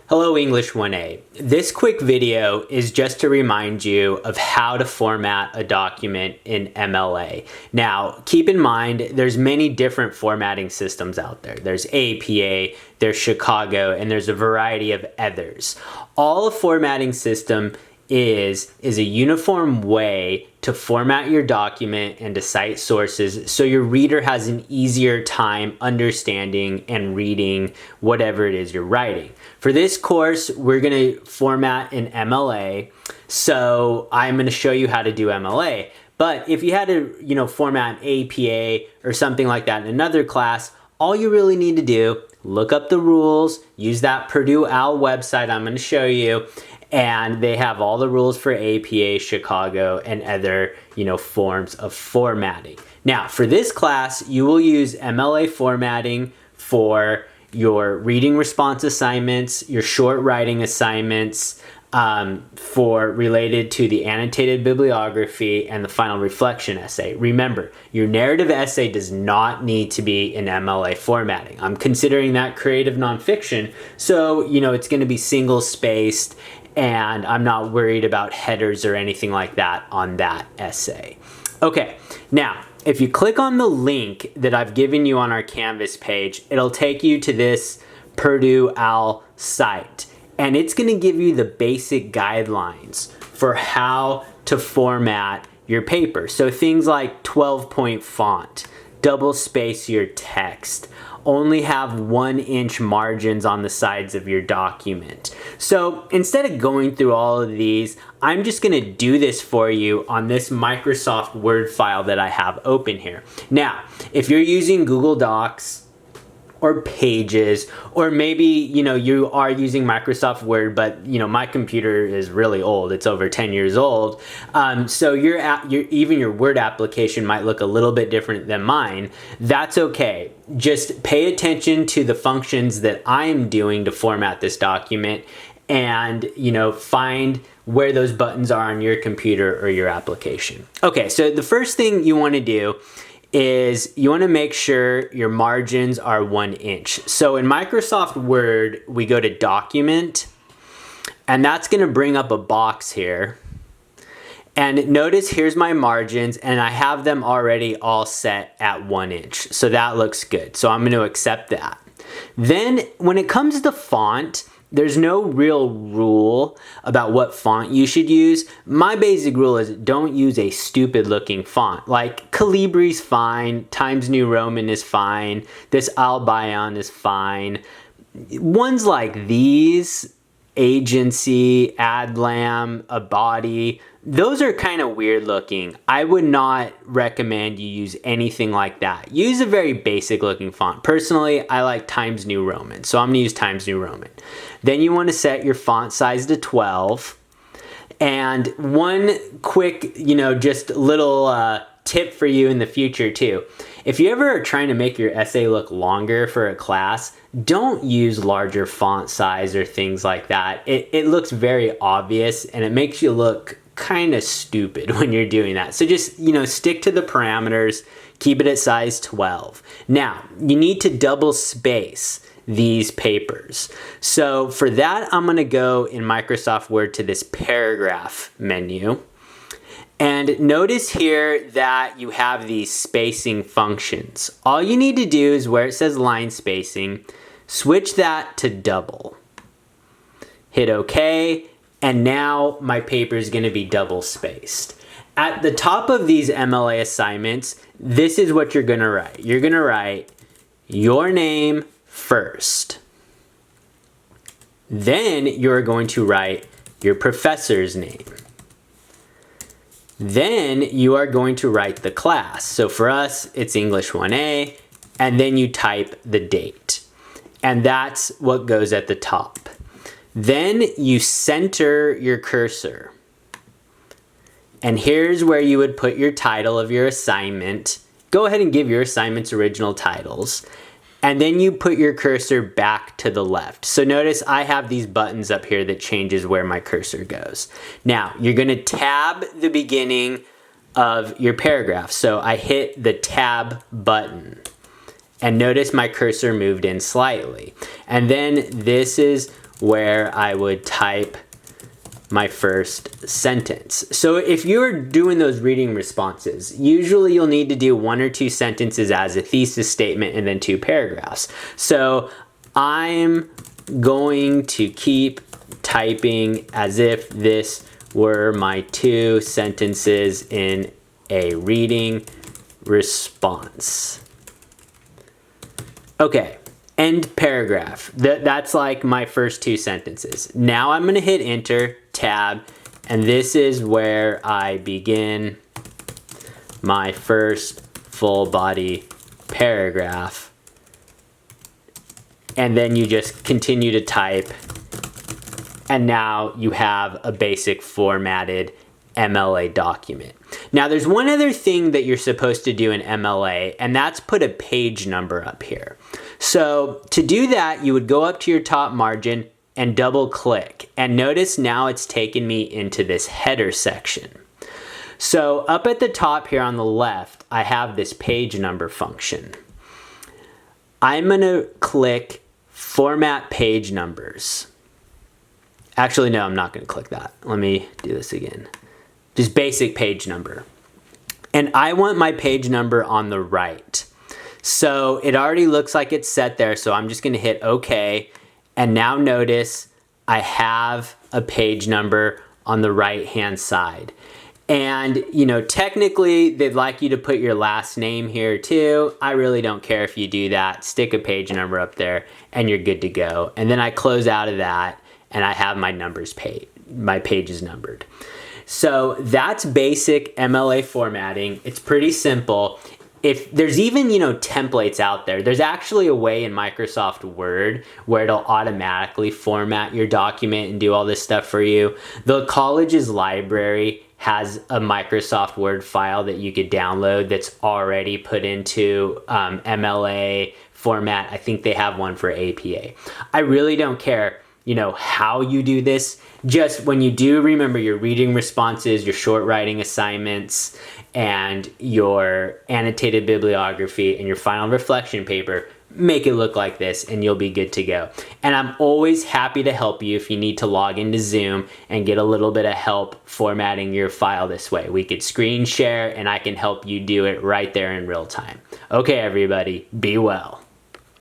Hello English 1A. This quick video is just to remind you of how to format a document in MLA. Now, keep in mind, there's many different formatting systems out there. There's APA, there's Chicago, and there's a variety of others. All a formatting system is a uniform way to format your document and to cite sources so your reader has an easier time understanding and reading whatever it is you're writing. For this course, we're going to format in MLA, so I'm going to show you how to do MLA. But if you had to, format APA or something like that in another class, all you really need to do, look up the rules, use that Purdue OWL website I'm going to show you, and they have all the rules for APA, Chicago, and other, forms of formatting. Now, for this class, you will use MLA formatting for your reading response assignments, your short writing assignments, for related to the annotated bibliography and the final reflection essay. Remember, your narrative essay does not need to be in MLA formatting. I'm considering that creative nonfiction, so it's going to be single spaced, and I'm not worried about headers or anything like that on that essay. Okay, now if you click on the link that I've given you on our Canvas page, it'll take you to this Purdue OWL site, and it's going to give you the basic guidelines for how to format your paper. So things like 12-point font, double space your text, only have 1-inch margins on the sides of your document. So instead of going through all of these, I'm just going to do this for you on this Microsoft Word file that I have open here. Now, if you're using Google Docs or Pages, or maybe you are using Microsoft Word, but my computer is really old. It's over 10 years old, so even your Word application might look a little bit different than mine. That's okay. Just pay attention to the functions that I'm doing to format this document, and find where those buttons are on your computer or your application. Okay, so the first thing you want to do is you want to make sure your margins are 1 inch. So in Microsoft Word, we go to Document, and that's going to bring up a box here. And notice here's my margins, and I have them already all set at 1 inch. So that looks good. So I'm going to accept that. Then when it comes to font, there's no real rule about what font you should use. My basic rule is don't use a stupid looking font. Like Calibri's fine, Times New Roman is fine, this Albion is fine. Ones like these, Agency, Adlam, Abadi, those are kind of weird looking. I would not recommend you use anything like that. Use a very basic looking font. Personally, I like Times New Roman, so I'm going to use Times New Roman. Then you want to set your font size to 12. And one quick, just little tip for you in the future too. If you ever are trying to make your essay look longer for a class, don't use larger font size or things like that. It looks very obvious, and it makes you look kind of stupid when you're doing that. So just, stick to the parameters, keep it at size 12. Now, you need to double space these papers. So for that, I'm going to go in Microsoft Word to this paragraph menu. And notice here that you have these spacing functions. All you need to do is where it says line spacing, switch that to double. Hit OK. And now my paper is going to be double spaced. At the top of these MLA assignments, this is what you're going to write. You're going to write your name first. Then you're going to write your professor's name. Then you are going to write the class. So for us, it's English 1A, and then you type the date. And that's what goes at the top. Then you center your cursor. And here's where you would put your title of your assignment. Go ahead and give your assignments original titles. And then you put your cursor back to the left. So notice I have these buttons up here that changes where my cursor goes. Now, you're going to tab the beginning of your paragraph. So I hit the tab button. And notice my cursor moved in slightly. And then this is where I would type my first sentence. So if you're doing those reading responses, usually you'll need to do 1 or 2 sentences as a thesis statement and then 2 paragraphs. So I'm going to keep typing as if this were my 2 sentences in a reading response. Okay, end paragraph. That's like my first 2 sentences. Now I'm going to hit enter, tab, and this is where I begin my first full body paragraph. And then you just continue to type, and now you have a basic formatted MLA document. Now there's one other thing that you're supposed to do in MLA, and that's put a page number up here. So to do that, you would go up to your top margin and double click, and notice now it's taken me into this header section. So up at the top here on the left, I have this page number function. I'm gonna click Format Page Numbers. Actually, no, I'm not gonna click that. Let me do this again. Just basic page number. And I want my page number on the right. So it already looks like it's set there, so I'm just gonna hit OK. And now notice I have a page number on the right-hand side. And, you know, technically they'd like you to put your last name here too. I really don't care if you do that. Stick a page number up there and you're good to go. And then I close out of that and I have my my pages numbered. So that's basic MLA formatting. It's pretty simple. If there's even, you know, templates out there, there's actually a way in Microsoft Word where it'll automatically format your document and do all this stuff for you. The college's library has a Microsoft Word file that you could download that's already put into MLA format. I think they have one for APA. I really don't care, you know, how you do this. Just when you do, remember your reading responses, your short writing assignments, and your annotated bibliography and your final reflection paper, make it look like this and you'll be good to go. And I'm always happy to help you if you need to log into Zoom and get a little bit of help formatting your file this way. We could screen share and I can help you do it right there in real time. Okay, everybody, be well.